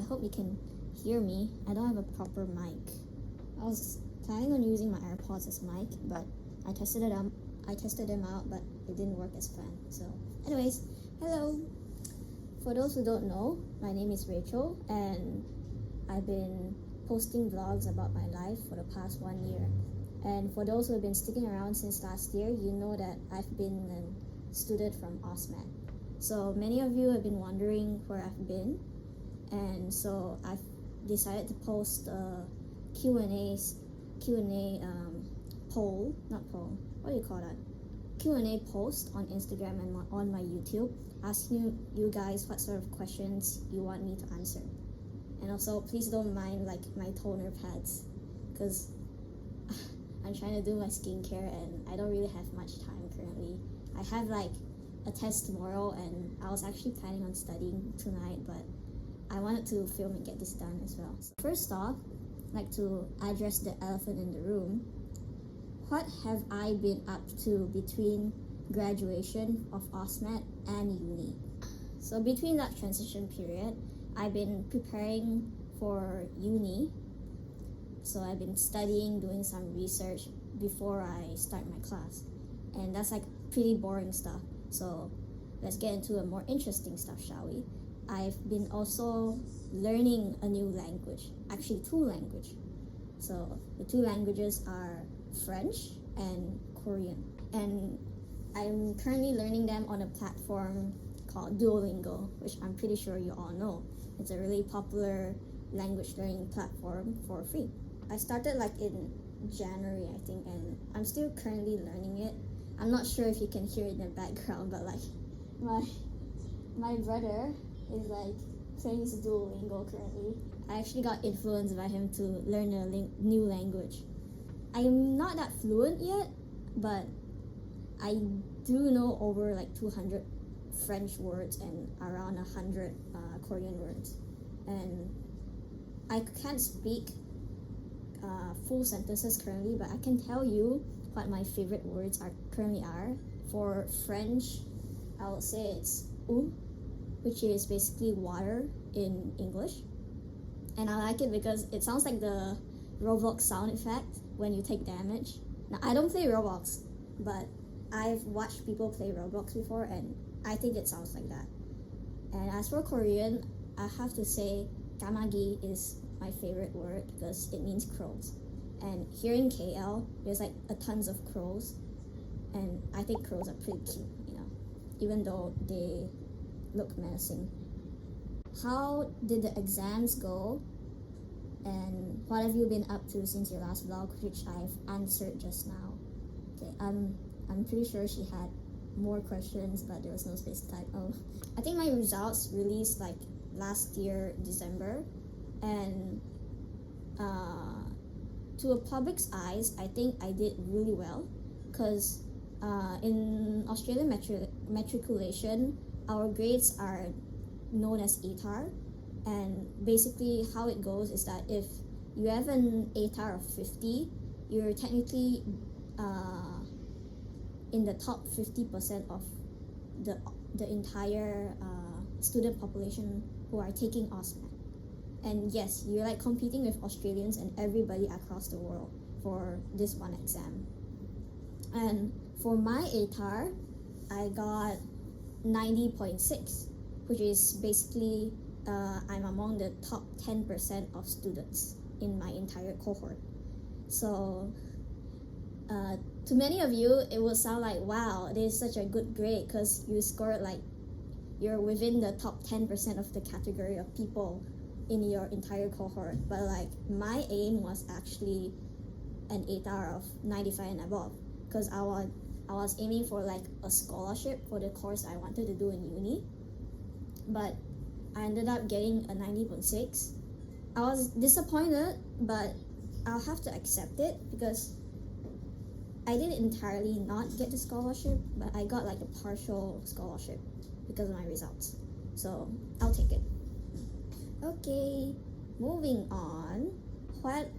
hope you can hear me. I don't have a proper mic. I was planning on using my AirPods as mic, but I tested them out, but it didn't work as planned. So anyways, hello. For those who don't know, my name is Rachel, and I've been posting vlogs about my life for the past 1 year. And for those who have been sticking around since last year, you know that I've been a student from OSMAT. So many of you have been wondering where I've been, and so I've decided to post a Q&A Q&A post on Instagram and on my YouTube, asking you guys what sort of questions you want me to answer. And also, please don't mind like my toner pads, because I'm trying to do my skincare and I don't really have much time currently. I have like a test tomorrow, and I was actually planning on studying tonight, but I wanted to film and get this done as well. So first off, I'd like to address the elephant in the room. What have I been up to between graduation of OSMAT and uni? So between that transition period, I've been preparing for uni. So I've been studying, doing some research before I start my class. And that's like pretty boring stuff. So let's get into a more interesting stuff, shall we? I've been also learning a new language, actually 2 languages. So the 2 languages are French and Korean. And I'm currently learning them on a platform called Duolingo, which I'm pretty sure you all know. It's a really popular language learning platform for free. I started like in January, I think, and I'm still currently learning it. I'm not sure if you can hear it in the background, but like my brother is like playing his Duolingo currently. I actually got influenced by him to learn a new language. I'm not that fluent yet, but I do know over like 200 French words and around 100 Korean words. And I can't speak full sentences currently, but I can tell you what my favorite words currently are. For French, I would say it's eau, which is basically water in English. And I like it because it sounds like the Roblox sound effect when you take damage. Now, I don't play Roblox, but I've watched people play Roblox before, and I think it sounds like that. And as for Korean, I have to say 𝒂𝒏𝒕 is my favorite word because it means crows. And here in KL, there's like a tons of crows, and I think crows are pretty cute, even though they look menacing. How did the exams go? And what have you been up to since your last vlog, which I've answered just now? Okay, I'm pretty sure she had more questions, but there was no space to type. Oh, I think my results released like last year, December, and to a public's eyes, I think I did really well, because in Australian matriculation, our grades are known as ATAR, and basically how it goes is that if you have an ATAR of 50, you're technically in the top 50% of the entire student population who are taking OSMAT. And yes, you're like competing with Australians and everybody across the world for this one exam. And for my ATAR, I got 90.6, which is basically I'm among the top 10% of students in my entire cohort. So to many of you, it will sound like, wow, this is such a good grade because you scored like you're within the top 10% of the category of people in your entire cohort. But like my aim was actually an ATAR of 95 and above, because I was aiming for like a scholarship for the course I wanted to do in uni. But I ended up getting a 90.6. I was disappointed, but I'll have to accept it because I didn't entirely not get the scholarship, but I got like a partial scholarship because of my results. So I'll take it. Okay, moving on. What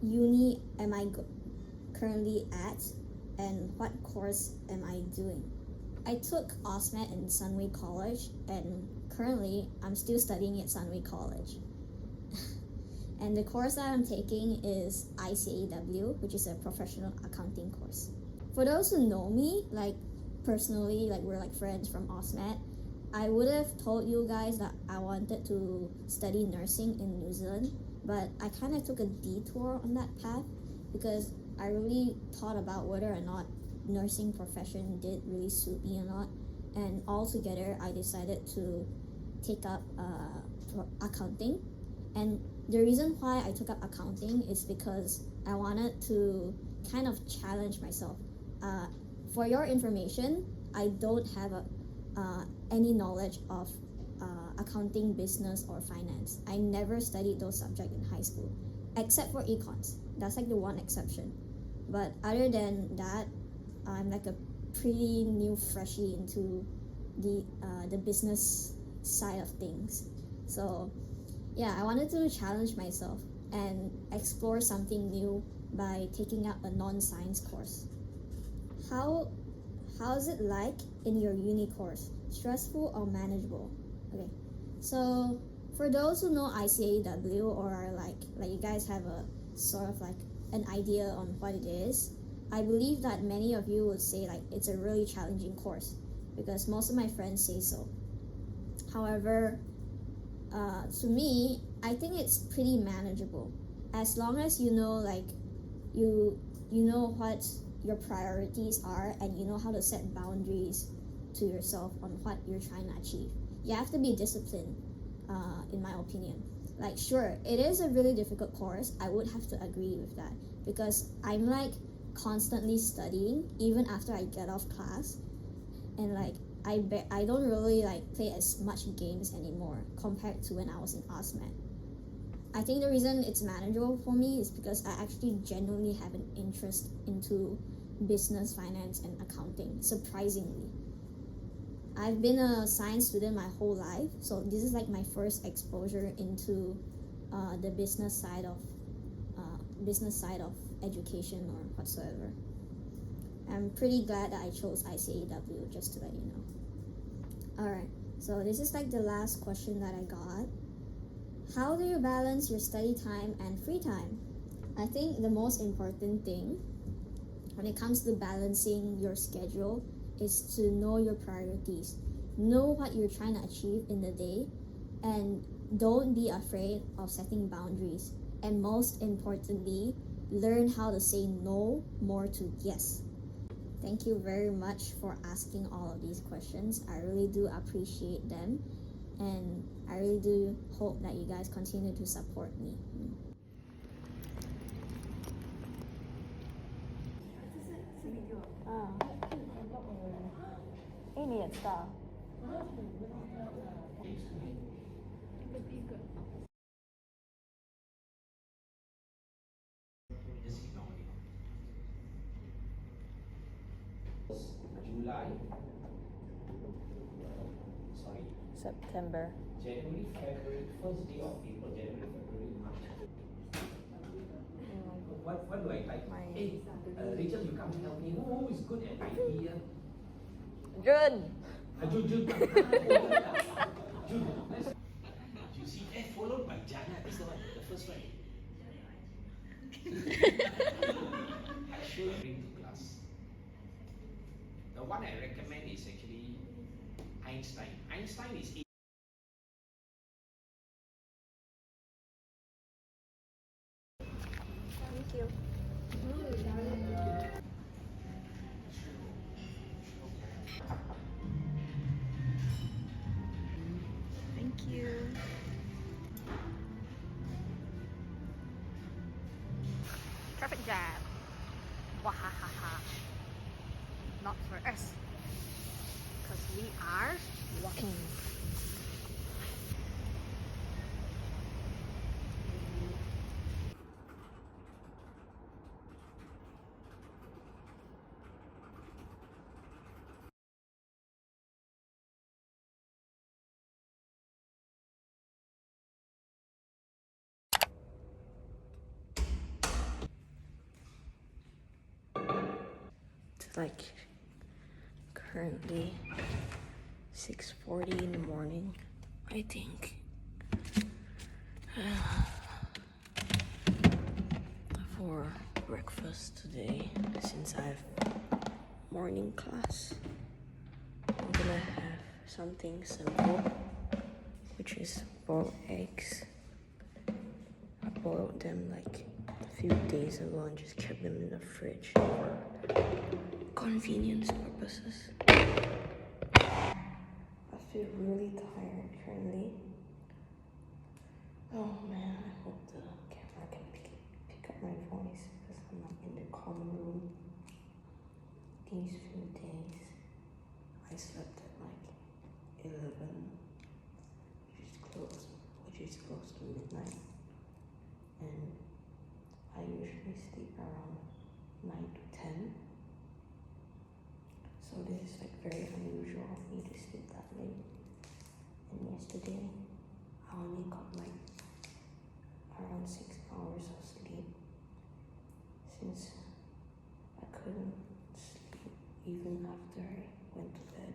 uni am I currently at, and what course am I doing? I took OSMAT in Sunway College, and currently I'm still studying at Sunway College. And the course that I'm taking is ICAW, which is a professional accounting course. For those who know me, like personally, like we're like friends from OSMED, I would have told you guys that I wanted to study nursing in New Zealand, but I kind of took a detour on that path because I really thought about whether or not nursing profession did really suit me or not, and altogether I decided to take up accounting. And the reason why I took up accounting is because I wanted to kind of challenge myself. For your information, I don't have any knowledge of accounting, business, or finance. I never studied those subjects in high school, except for econs. That's like the one exception. But other than that, I'm like a pretty new freshie into the business side of things. So yeah, I wanted to challenge myself and explore something new by taking up a non-science course. How's it like in your uni course? Stressful or manageable? Okay, so for those who know ICAW or are like you guys have a sort of like an idea on what it is, I believe that many of you would say like it's a really challenging course because most of my friends say so. However, to me, I think it's pretty manageable as long as you know like you know what your priorities are and you know how to set boundaries to yourself on what you're trying to achieve. You have to be disciplined, in my opinion. Like, sure, it is a really difficult course. I would have to agree with that because I'm like constantly studying even after I get off class, and like I don't really like play as much games anymore compared to when I was in OSMED. I think the reason it's manageable for me is because I actually genuinely have an interest into business, finance, and accounting, surprisingly. I've been a science student my whole life, so this is like my first exposure into the business side of education or whatsoever. I'm pretty glad that I chose ICAW, just to let you know. Alright, so this is like the last question that I got. How do you balance your study time and free time? I think the most important thing when it comes to balancing your schedule is to know your priorities. Know what you're trying to achieve in the day, and don't be afraid of setting boundaries. And most importantly, learn how to say no more to yes. Thank you very much for asking all of these questions. I really do appreciate them, and I really do hope that you guys continue to support me. July, sorry, September. January, February, first day of April, January, February, March. What do I type? Hey, Rachel, you come and help me. Who is good at idea? Jun! Jun. Jun. You see F followed by Jana. That's the one, the first one. Actually, bring to class. The one I recommend is actually Einstein. Einstein is Thank you. Thank you. Traffic jam. Wahahaha. Not for us. Because we are walking. It's like currently 6:40 in the morning, I think. for breakfast today since I have morning class. I'm gonna have something simple, which is boiled eggs. I boiled them like a few days ago and just kept them in the fridge for convenience purposes. I feel really tired currently. Oh man, I hope the camera can pick up my voice because I'm not in the common room. These few days, I slept at like 11, which is close to midnight, and I usually sleep around 9 to 10. So this is like very unusual of me to sleep that late. And yesterday, I only got like around 6 hours of sleep since I couldn't sleep even after I went to bed.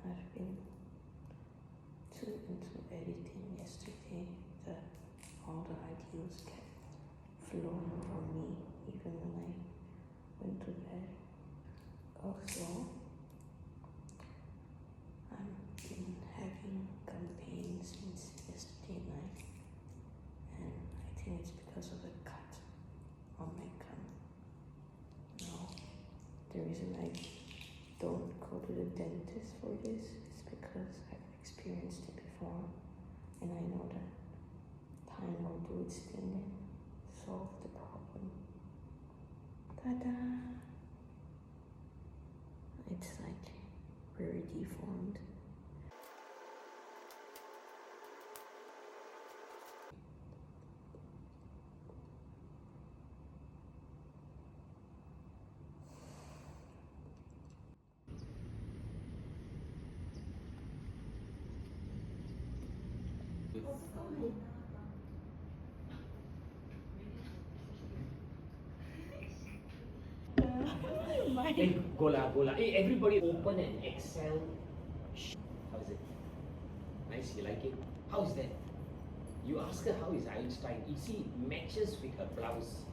I've been too into editing yesterday that all the ideas kept flowing for me even when I went to bed. Also, I've been having campaign since yesterday night, and I think it's because of the cut on my gum. Now, the reason I don't go to the dentist for this is because I've experienced it before, and I know that time will do its thing and solve the problem. Ta-da! It's like very deformed. Hey, gola. Hey, everybody open an Excel. How is it? Nice, you like it? How is that? You ask her how is Einstein. You see, it matches with her blouse.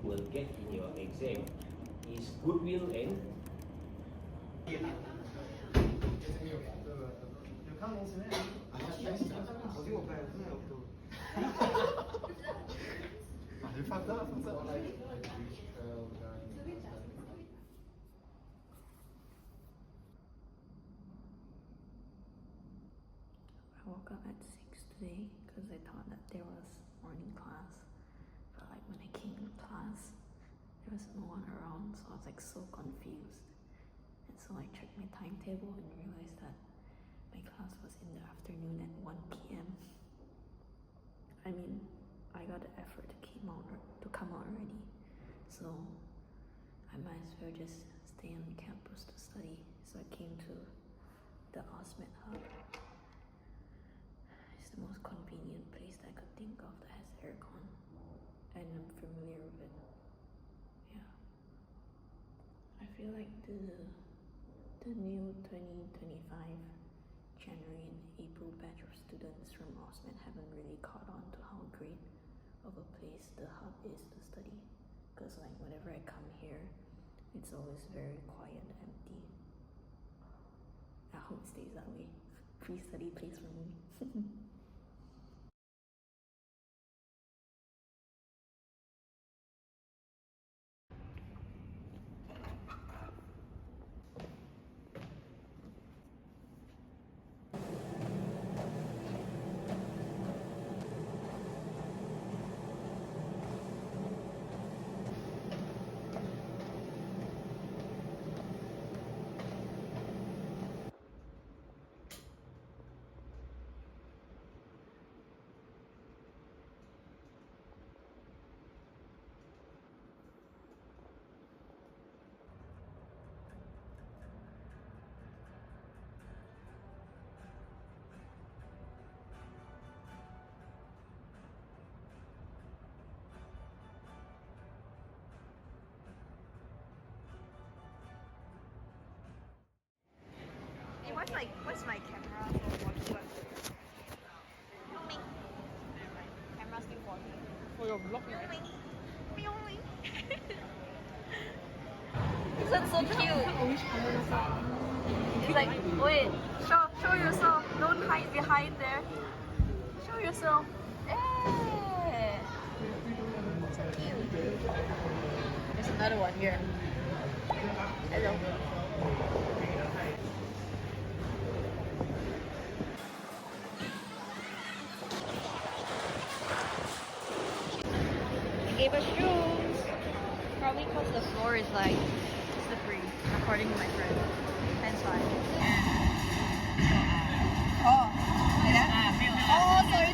Will get in your exam is goodwill and 有看公司没？啊，我听我朋友真的有读。啊，就放这。I woke up at 6 today because I thought that there was morning class, but like when I came to class, there was no one around, so I was like so confused. And so I checked my timetable and realized that my class was in the afternoon at 1 p.m. I mean, I got the effort to come out already, so I might as well just stay on campus to study. So I came to the 𝒂𝒏𝒕 hub. It's the most convenient place that I could think of that has aircon, and I'm familiar with it. Yeah, I feel like the new 2025 January and April batch of students from 𝒂𝒏𝒕 haven't really caught on to how great of a place the hub is to study, because like whenever I come here, it's always very quiet and empty. I hope it stays that way. Free study place for me. Where's my camera? So camera still working. For your vlog, right? This one's so cute. It's like, wait, show yourself. Don't hide behind there. Show yourself. Hey. So cute. There's another one here. Hello. They gave us shoes. Probably because the floor is like slippery, according to my friend. Hence why. Oh, like that? Oh, sorry.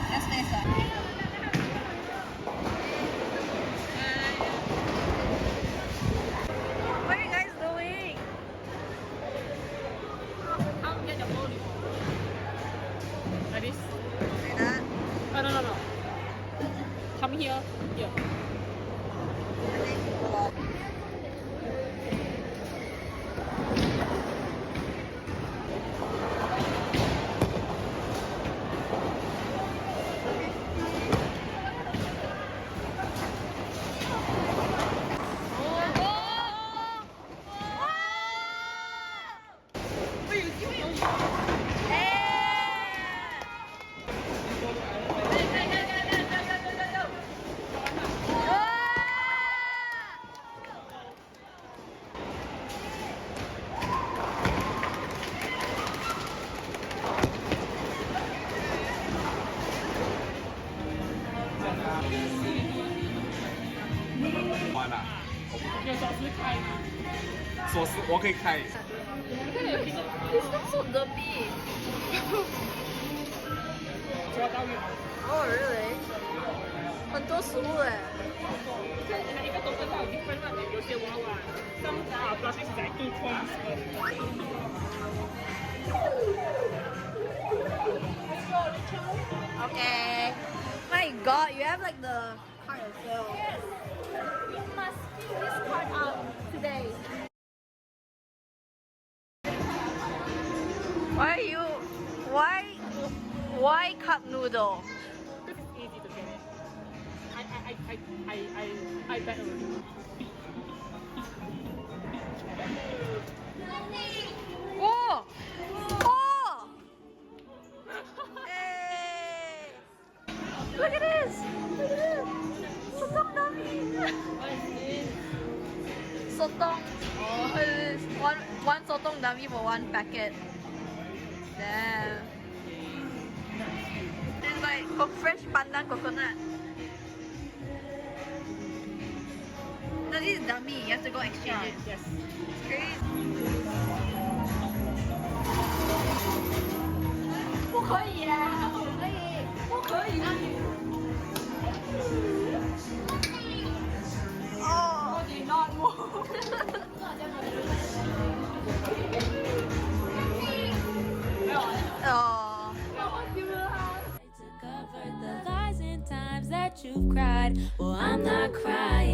That's nice. What are you guys doing? I'll get the body. Like this. Like that? Oh, no. Come here. Here. I think, well, This looks so dirty. Oh, really? 很多食物哎。Okay. My God, you have like the card as well. Yes. You must fill this card out today. Why cup noodle? This is easy to get it. I bet already. Oh! Oh! Hey! Look at this! Sotong dummy! What is this? Sotong. Oh, it is one sotong dummy for one packet. Damn. It's like fresh pandan coconut. No, this is dummy. You have to go exchange it. Yes. It's crazy. 不可以啊，不可以啊。Oh! Did not move. Oh. To comfort the lies and times that you've cried. Well, I'm not crying.